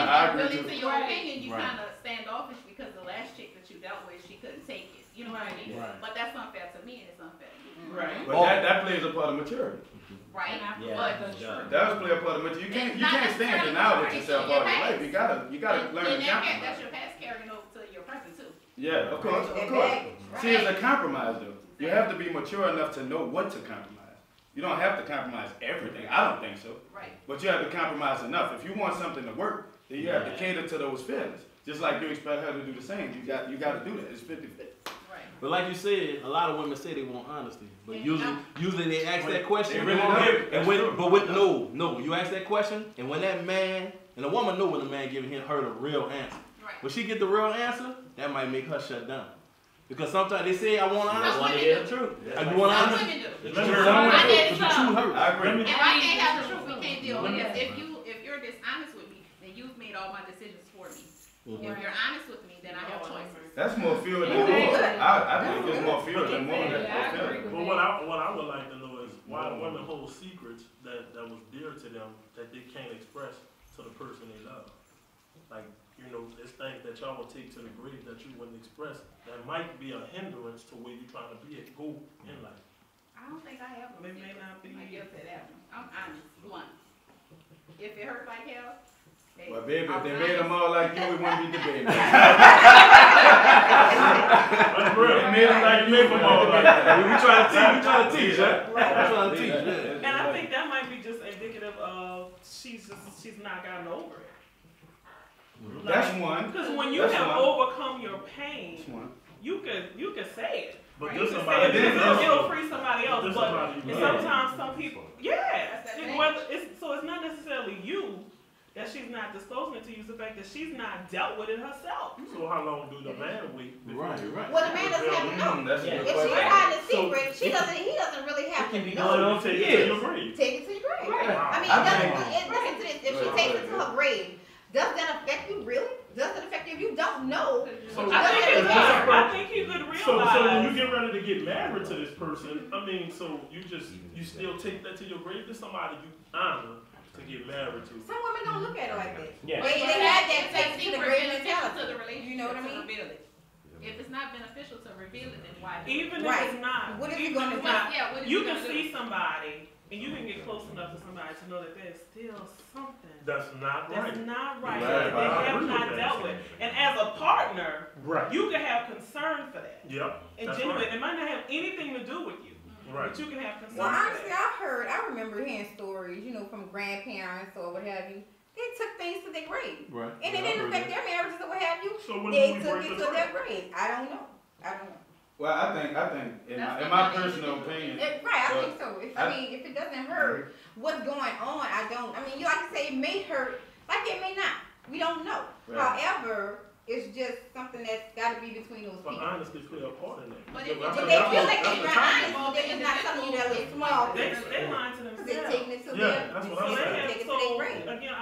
I agree Really, too. to your opinion, you Right. kind of standoffish because the last chick that you dealt with, she couldn't take it. You know what I mean? Right. But that's unfair to me, and it's unfair to you. Right. But that plays a part of maturity. Right? Yeah, But that's true. That was play a part of maturity. You can't Not stand necessarily denial of maturity, yourself so all your your life. past. You gotta learn to that's compromise. your past carrying over to your present too. Yeah, of course, of course. See, it's a compromise though. You have to be mature enough to know what to compromise. You don't have to compromise everything. I don't think so. Right. But you have to compromise enough. If you want something to work, then you have to cater to those feelings. Just like you expect her to do the same. You got to do that. It's 50-50. Right. But like you said, a lot of women say they want honesty, but Yeah. usually they ask that question. They really and don't. and when, but with no, you ask that question, and when that man and a woman know when the man giving her the real answer. Right. When she get the real answer, that might make her shut down. Because sometimes they say I want Some honesty. I want to women hear do. the truth. You want Some honesty? women do. The Some truth. women I do. did But the some. truth hurts. I agree. If I can't have the truth, we can't deal with Yeah. this. If you're dishonest with me, then you've made all my decisions for me. If you're honest with me, then I have choices. That's more fuel than more. I think it's more fuel than more than Yeah, I agree feeling. with But what I would like to know is why women hold secrets that was dear to them that they can't express to the person they love. Like, it's things that y'all would take to the grave that you wouldn't express that might be a hindrance to where you're trying to go in life. I don't think I have them. It may not be. I guess it happened. I'm honest, blunt. If it hurt like hell, hey, But baby, if I'm they honest. made them all like you, we wouldn't be debating. That's real. They made them like you, we wouldn't be debating. We trying to teach, right? We trying to teach, And yeah. I think that might be just indicative of she's not gotten over it. That's one. Because when you That's have one. overcome your pain, That's one. you could say it. But Right. this You can somebody, say it because this- it'll free somebody else. this But somebody, and sometimes some people, That's that thing. so it's not necessarily you that she's not disclosing it to you. It's the fact that she's not dealt with it herself. So how long do the man wait? before- Right, right. Well, the man doesn't have to know. That's a Yeah. good If she's question. hiding a So- secret, he doesn't really have It can be to going know. on for Take it to years. your grave. Take it to your grave. Right. I mean, I it think- doesn't, listen to this. If she takes it to her grave, does that affect you really? Does it affect you if you don't know? So- I think it does. I think you could So when you realize. get ready to get married to this person, I mean, so you still take that to your grave to somebody you honor to get married to. Some women don't look at it like that. Yeah. They But have if that take it to the secret grave beneficial to the mentality. relationship, You know what I mean? to reveal it. If it's not beneficial to reveal it, then why? Even Right. if it's not, What is it even gonna if it's do? not, Yeah, what is you it can gonna see do? somebody and you can get close enough to somebody to know that there's still something That's not that's right. not right, Right. that they I have agree not with dealt that. with. And as a partner, Right. you can have concern for that. Yep. And That's genuine, right. it might not have anything to do with you, Right. but you can have concern Well, for honestly, that. I remember hearing stories, from grandparents or what have you. They took things to their grave. Right. And it didn't affect their marriages or what have you. So when They do we took break it the to their trust? grave. I don't know. Well, I think in That's my something personal that opinion, Right, I Well, think so. If I- if it doesn't hurt what's going on, you like to say it may hurt, like it may not. We don't know. Right. However, it's just something that's got to be between those But people. honesty play a part in that. But if Because But I they think feel like that's they're the not topic. honest, but they're just not telling you that little small They thing. lying to Because they're themselves. taking it to Yeah, them. that's what So I'm they saying. have, Take it to their so grave. again,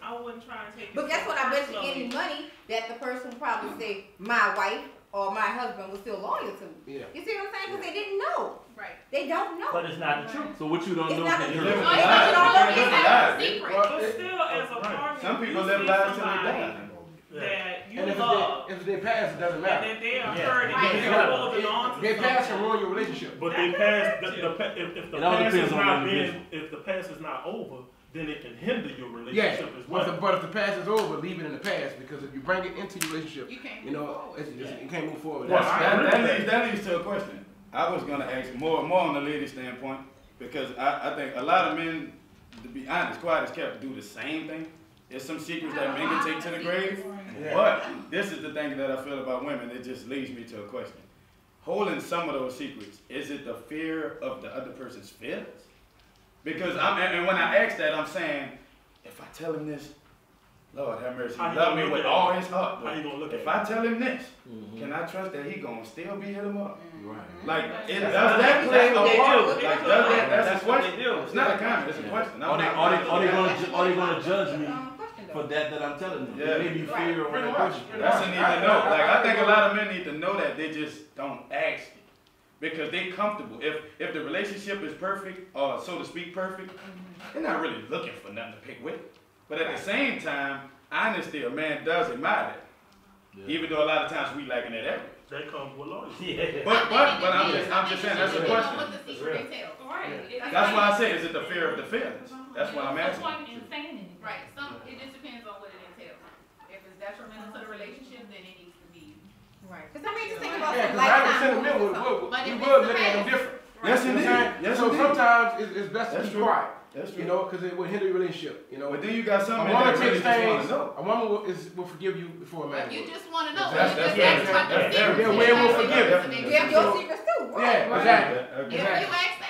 I wouldn't try and take it. But guess what? I bet you personally. any money that the person probably say, my wife or my husband was still loyal to me. Yeah. You see what I'm saying? Because they didn't know. Right. They don't know. But it's not the truth. So what you don't It's know not can the hurt. truth. Live Oh, lies. you don't know. Live It's lies. a secret. Well, But still, as a partner, some people you live see lies till they somebody die. that you And love, if they pass, it doesn't and matter. that they are Yeah. hurting, Right. and they're holding on to They pass something. and ruin your relationship. But they pass if the It all past depends is on not the being, if the past is not over, then it can hinder your Yeah, relationship as well. but if the past is over, leave it in the past, because if you bring it into your relationship, You can't you move know, forward. you can't move forward. Well, That's- I agree with that leads to a question. I was gonna ask more on the lady standpoint because I think a lot of men, to be honest, quiet as kept, do the same thing. There's some secrets that men can take to the grave, but this is the thing that I feel about women. It just leads me to a question. Holding some of those secrets, is it the fear of the other person's feelings? Because and when I ask that, I'm saying, if I tell him this, Lord have mercy, How he you love gonna me look with at all it? his heart. How you gonna look at If it? I tell him this, Mhm. can I trust that he gonna still be him up? Right. Like, does That's that play a what they part? do. Like, does that? That's a what question. they do. It's not a comment. It's a question. Are they gonna judge me for that I'm telling them? Yeah. They may be fear or that person. That's a need to know. Like, I think a lot of men need to know that. They just don't ask it because they comfortable. If the relationship is perfect, or so to speak, perfect, they're not really looking for nothing to pick with. But at the same time, honesty, a man does admire that. Even though a lot of times we lacking that area. That comes with loyalty. But I'm just saying, that's a question. What the secret entails. Right. That's why I say, is it the fear of the feelings? That's what I'm asking. That's why you saying it. Right, it just depends on what it entails. If it's detrimental to the relationship, then it needs to be. Right. Cause I mean, just think about Yeah, some because I was lifetime sentimental, movies or something. But we if would it's look at them the different. Yes, You know indeed. what I'm saying? Yes, So indeed. sometimes it's best to That's be true. quiet. That's You true. know, because it will hinder your relationship. You know, But then you got some a men woman that really takes just wanna things. know. A woman will forgive you before a man If you will. just wanna know. That's you just very- ask about the that's secrets. very- Yeah, we will forgive. And then Give your secrets too. Right. Yeah, Right. exactly. If you ask